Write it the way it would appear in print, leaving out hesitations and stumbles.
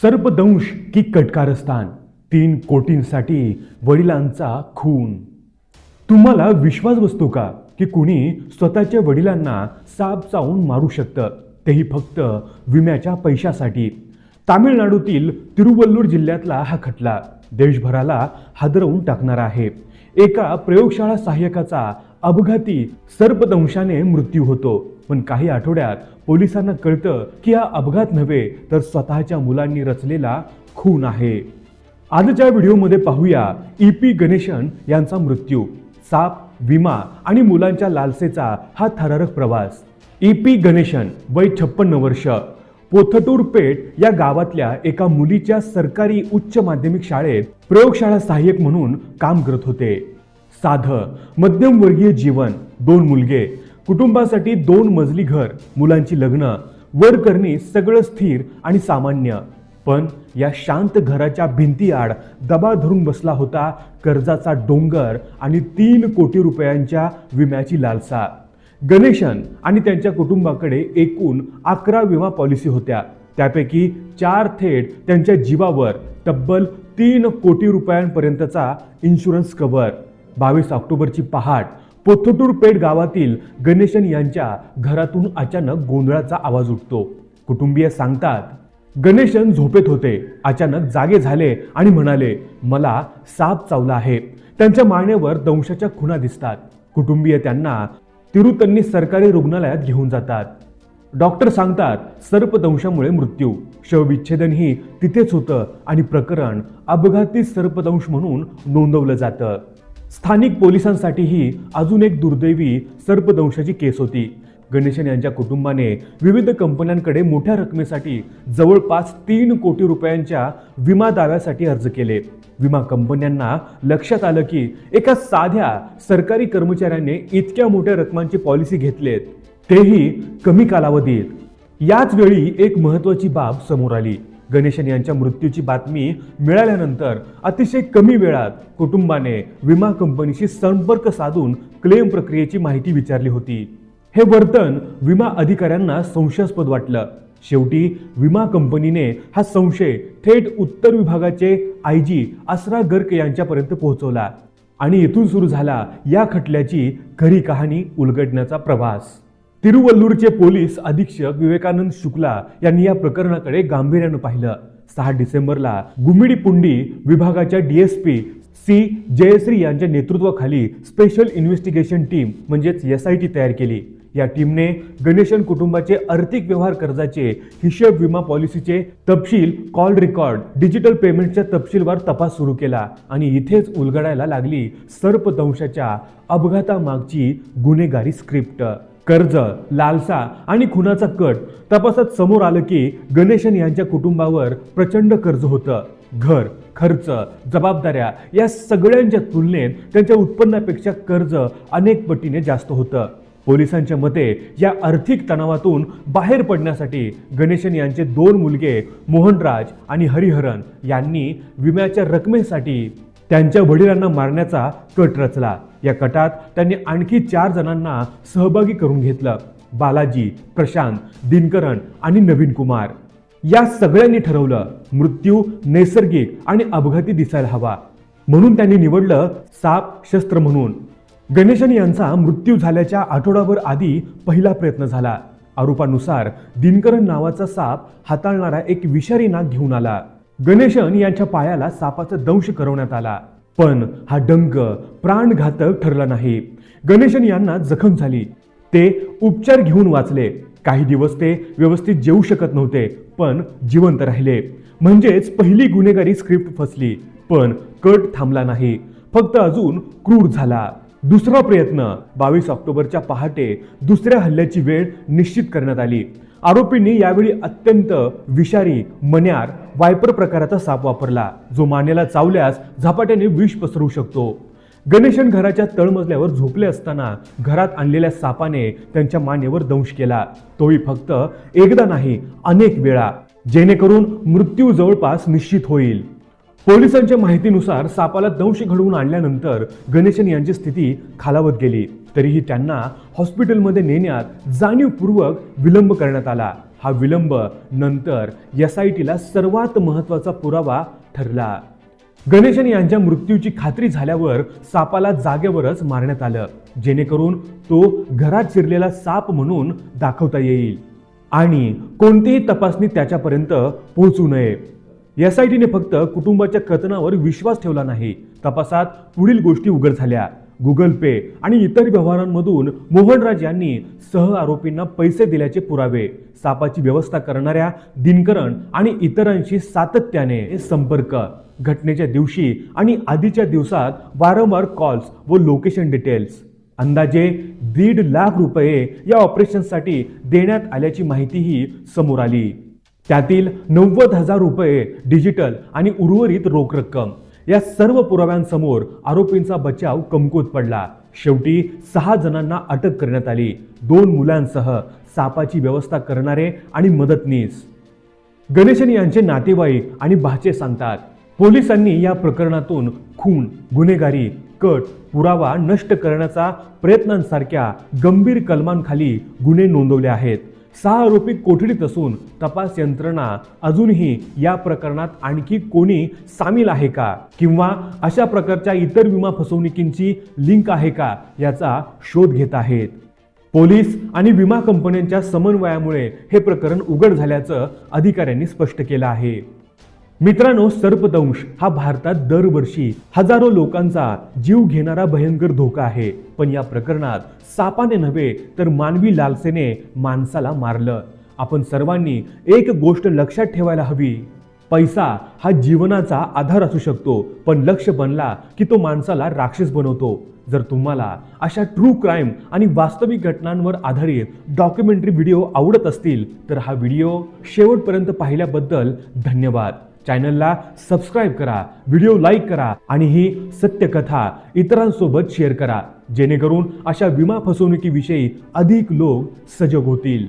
सर्पदंश की कटकारस्थान, 3 कोटींसाठी वडिलांचा खून। तुम्हाला विश्वास बसतो का की कुणी स्वतःच्या वडिलांना साप चावून मारू शकतं, तेही फक्त विम्याच्या पैशासाठी? तामिळनाडूतील तिरुवल्लूर जिल्ह्यातला हा खटला देशभराला हादरवून टाकणारा आहे। एका प्रयोगशाळा सहाय्यकाचा अपघाती सर्पदंशाने मृत्यू होतो, पण काही आठवड्यात पोलिसांना कळतं की हा अपघात नव्हे तर स्वतःच्या मुलांनी रचलेला खून आहे। आजच्या व्हिडिओमध्ये पाहूया ईपी गणेशन यांचा मृत्यू, साप, विमा आणि मुलांच्या लालसेचा हा थरारक प्रवास। ईपी गणेशन, वय 56 वर्ष, पोथटूर पेठ या गावातल्या एका मुलीच्या सरकारी उच्च माध्यमिक शाळेत प्रयोगशाळा सहाय्यक म्हणून काम करत होते। साधं मध्यमवर्गीय जीवन, 2 मुलगे, कुटुंबासाठी 2 मजली घर, मुलांची लग्न, वर करणी, सगळं स्थिर आणि सामान्य। पण या शांत घराच्या भिंतीआड दबा धरून बसला होता कर्जाचा डोंगर आणि 3 कोटी रुपयांच्या विम्याची लालसा। गणेशन आणि त्यांच्या कुटुंबाकडे एकूण 11 विमा पॉलिसी होत्या, त्यापैकी 4 थेट त्यांच्या जीवावर, तब्बल 3 कोटी रुपयांपर्यंतचा इन्शुरन्स कव्हर। 22 ऑक्टोबरची पहाट, पोथटूर पेठ गावातील गणेशन यांच्या घरातून अचानक गोंधळाचा आवाज उठतो। कुटुंबीय सांगतात, गणेशन झोपेत होते, अचानक जागे झाले आणि म्हणाले, मला साप चावला आहे। त्यांच्या मानेवर दंशाच्या खुणा दिसतात। कुटुंबीय त्यांना तिरुतन्नी सरकारी रुग्णालयात घेऊन जातात। डॉक्टर सांगतात, सर्पदंशामुळे मृत्यू, शवविच्छेदनही तिथेच होतं आणि प्रकरण अपघाती सर्पदंश म्हणून नोंदवलं जातं। स्थानिक पोलिसांसाठी ही अजून एक दुर्दैवी सर्पदंशाची केस होती। गणेशन यांच्या कुटुंबाने विविध कंपन्यांकडे मोठ्या रकमेसाठी जवळपास 3 कोटी रुपयांच्या विमा दाव्यासाठी अर्ज केले। विमा कंपन्यांना लक्षात आलं की एका साध्या सरकारी कर्मचाऱ्याने इतक्या मोठ्या रकमांची पॉलिसी घेतलेत, तेही कमी कालावधीत। याच वेळी एक महत्त्वाची बाब समोर आली। गणेशन यांच्या मृत्यूची बातमी मिळाल्यानंतर अतिशय कमी वेळात कुटुंबाने विमा कंपनीशी संपर्क साधून क्लेम प्रक्रियेची माहिती विचारली होती। हे वर्तन विमा अधिकाऱ्यांना संशयास्पद वाटलं। शेवटी विमा कंपनीने हा संशय थेट उत्तर विभागाचे आयजी असरा गर्ग यांच्यापर्यंत पोहोचवला आणि येथून सुरू झाला या खटल्याची खरी कहाणी उलगडण्याचा प्रवास। तिरुवल्लूरचे पोलीस अधीक्षक विवेकानंद शुक्ला यांनी या प्रकरणाकडे गांभीर्यानं पाहिलं। 6 डिसेंबरला गुम्मिडीपुंडी विभागाच्या डीएसपी सी जयश्री यांच्या नेतृत्वाखाली स्पेशल इन्व्हेस्टिगेशन टीम म्हणजेच SIT तयार केली। या टीमने गणेशन कुटुंबाचे आर्थिक व्यवहार, कर्जाचे हिशेब, विमा पॉलिसीचे तपशील, कॉल रेकॉर्ड, डिजिटल पेमेंटच्या तपशीलवार तपास सुरू केला आणि इथेच उलगडायला लागली सर्पदंशाच्या अपघातामागची गुन्हेगारी स्क्रिप्ट। कर्ज, लालसा आणि खुनाचा कट तपासात समोर आलं की गणेशन यांच्या कुटुंबावर प्रचंड कर्ज होतं। घर, खर्च, जबाबदाऱ्या या सगळ्यांच्या तुलनेत त्यांच्या उत्पन्नापेक्षा कर्ज अनेक पटीने जास्त होतं। पोलिसांच्या मते या आर्थिक तणावातून बाहेर पडण्यासाठी गणेशन यांचे 2 मुलगे मोहनराज आणि हरिहरन यांनी विम्याच्या रकमेसाठी त्यांच्या वडिलांना मारण्याचा कट रचला। या कटात त्यांनी आणखी 4 जणांना सहभागी करून घेतलं, बालाजी, प्रशांत, दिनकरन आणि नवीन कुमार। या सगळ्यांनी ठरवलं, मृत्यू नैसर्गिक आणि अपघाती दिसायला हवा, म्हणून त्यांनी निवडलं साप शस्त्र म्हणून। गणेशन यांचा मृत्यू झाल्याच्या आठवडाभर आधी पहिला प्रयत्न झाला। आरोपानुसार दिनकरन नावाचा साप हाताळणारा एक विषारी नाग घेऊन आला। गणेशन यांच्या पायाला सापाचा दंश करवण्यात आला, पण हा डंक प्राणघातक ठरला नाही। गणेशन यांना जखम झाली, ते उपचार घेऊन वाचले। काही दिवस ते व्यवस्थित जेवू शकत नव्हते, पण जिवंत राहिले। म्हणजेच पहिली गुन्हेगारी स्क्रिप्ट फसली, पण कट थांबला नाही, फक्त अजून क्रूर झाला। दुसरा प्रयत्न, 22 ऑक्टोबरच्या पहाटे दुसऱ्या हल्ल्याची वेळ निश्चित करण्यात आली। आरोपींनी यावेळी अत्यंत विषारी मण्यार वायपर प्रकाराचा साप वापरला, जो मानेला चावल्यास झपाट्याने विष पसरवू शकतो। गणेशन घराच्या तळमजल्यावर झोपले असताना घरात आणलेल्या सापाने त्यांच्या मानेवर दंश केला, तोही फक्त एकदा नाही, अनेक वेळा, जेणेकरून मृत्यू जवळपास निश्चित होईल। पोलिसांच्या माहितीनुसार सापाला दंश घडवून आणल्यानंतर गणेशन यांची स्थिती खालावत गेली, तरीही त्यांना हॉस्पिटलमध्ये नेण्यात जाणीवपूर्वक विलंब करण्यात आला। हा विलंब नंतर SITला सर्वात महत्त्वाचा पुरावा ठरला. गणेशन यांच्या मृत्यूची खात्री झाल्यावर सापाला जागेवरच मारण्यात आलं, जेणेकरून तो घरात शिरलेला साप म्हणून दाखवता येईल आणि कोणतीही तपासणी त्याच्यापर्यंत पोहोचू नये. SITने फक्त कुटुंबाच्या कथनावर विश्वास ठेवला नाही. तपासात पुढील गोष्टी उघड झाल्या. गुगल पे आणि इतर व्यवहारांमधून मोहनराज यांनी सह आरोपींना पैसे दिल्याचे पुरावे, सापाची व्यवस्था करणाऱ्या दिनकरण आणि इतरांशी सातत्याने संपर्क, घटनेच्या दिवशी आणि आधीच्या दिवसात वारंवार कॉल्स व लोकेशन डिटेल्स. अंदाजे 1.5 लाख रुपये या ऑपरेशनसाठी देण्यात आल्याची माहितीही समोर आली. त्यातील 90,000 रुपये डिजिटल आणि उर्वरित रोख रक्कम. या सर्व पुराव्यांसमोर आरोपींचा बचाव कमकुवत पडला. शेवटी 6 जणांना अटक करण्यात आली, 2 मुलांसह सापाची व्यवस्था करणारे आणि मदतनीस. गणेशन यांचे नातेवाईक आणि भाचे सांगतात, पोलिसांनी या प्रकरणातून खून, गुन्हेगारी, कट, पुरावा नष्ट करण्याचा प्रयत्नांसारख्या गंभीर कलमांखाली गुन्हे नोंदवले आहेत. 6 आरोपी कोठडीत असून तपास यंत्रणा अजूनही या प्रकरणात आणखी कोणी सामील आहे का किंवा अशा प्रकारच्या इतर विमा फसवणुकींची लिंक आहे का याचा शोध घेत आहेत. पोलीस आणि विमा कंपन्यांच्या समन्वयामुळे हे प्रकरण उघड झाल्याचं अधिकाऱ्यांनी स्पष्ट केलं आहे. मित्रांनो, सर्पदंश हा भारतात दरवर्षी हजारो लोकांचा जीव घेणारा भयंकर धोका आहे. पण या प्रकरणात सापाने नव्हे तर मानवी लालसेने माणसाला मारलं. आपण सर्वांनी एक गोष्ट लक्षात ठेवायला हवी, पैसा हा जीवनाचा आधार असू शकतो, पण लक्ष बनला की तो माणसाला राक्षस बनवतो. जर तुम्हाला अशा ट्रू क्राईम आणि वास्तविक घटनांवर आधारित डॉक्युमेंटरी व्हिडिओ आवडत असतील तर हा व्हिडिओ शेवटपर्यंत पाहिल्याबद्दल धन्यवाद. चॅनलला सबस्क्राईब करा, व्हिडिओ लाईक करा आणि ही सत्यकथा इतरांसोबत शेअर करा, जेणेकरून अशा विमा फसवणुकीविषयी अधिक लोक सजग होतील.